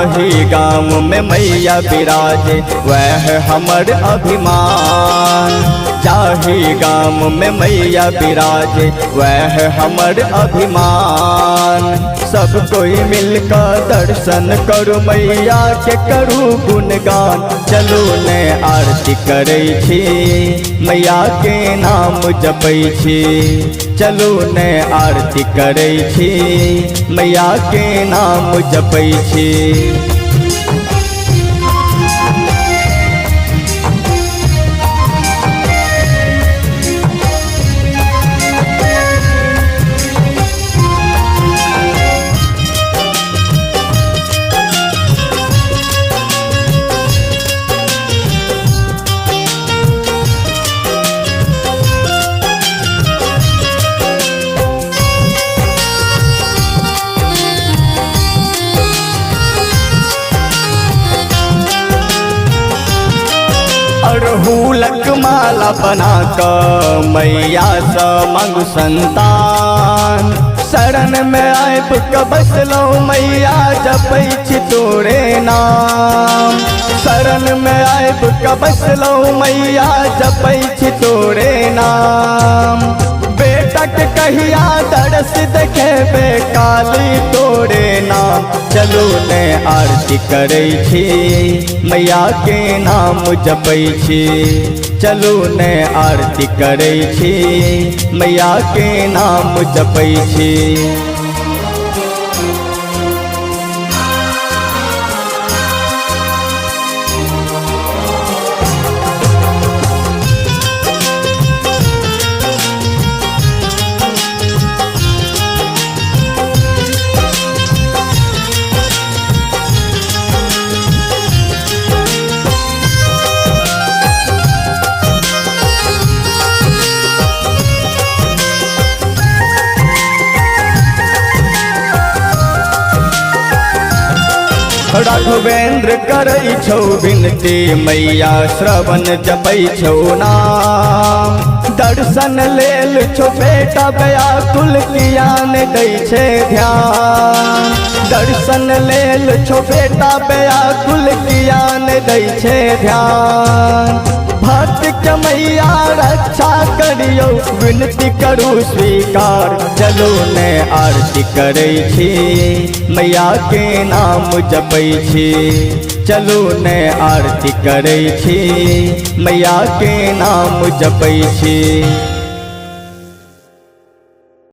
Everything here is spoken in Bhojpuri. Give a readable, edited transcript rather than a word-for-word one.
जाही गाँव में मैया विराजे वह हमर अभिमान। जाही गाँव में मैया विराजे वह हमर अभिमान। सब कोई मिलकर दर्शन करू मैया के करू गुणगान। चलू ने आरती करै छी मैया के नाम जपै छी। चलू ने आरती करै छी मैया के नाम जपै छी। अड़हुलक माला बना कर मैया सँ मांगू संतान। शरण में आबि कऽ बसलहुँ मैया जपै छी तोरे नाम। शरण में आबि कऽ बसलहुँ मैया जपै छी तोरे नाम। बेटक कहिया दरस देखेबे काली तोरे नाम। चलू ने आरती करै छी मैया के नाम जपै छी। चलू ने आरती करै छी मैया के नाम जपै छी। राघवेंद्र करै छौ विनती मैया श्रवण जपै छौ नाम। दर्शन लेल छौ बेटा व्याकुल किया ने दै छै ध्यान। दर्शन लेल छौ बेटा व्याकुल किया ने दै छै ध्यान। भक्त के मैया रक्षा करियो विनती करू स्वीकार। चलू ने आरती करै छी मैया के नाम जपै छी। चलू ने आरती करै छी मैया के नाम जपै छी।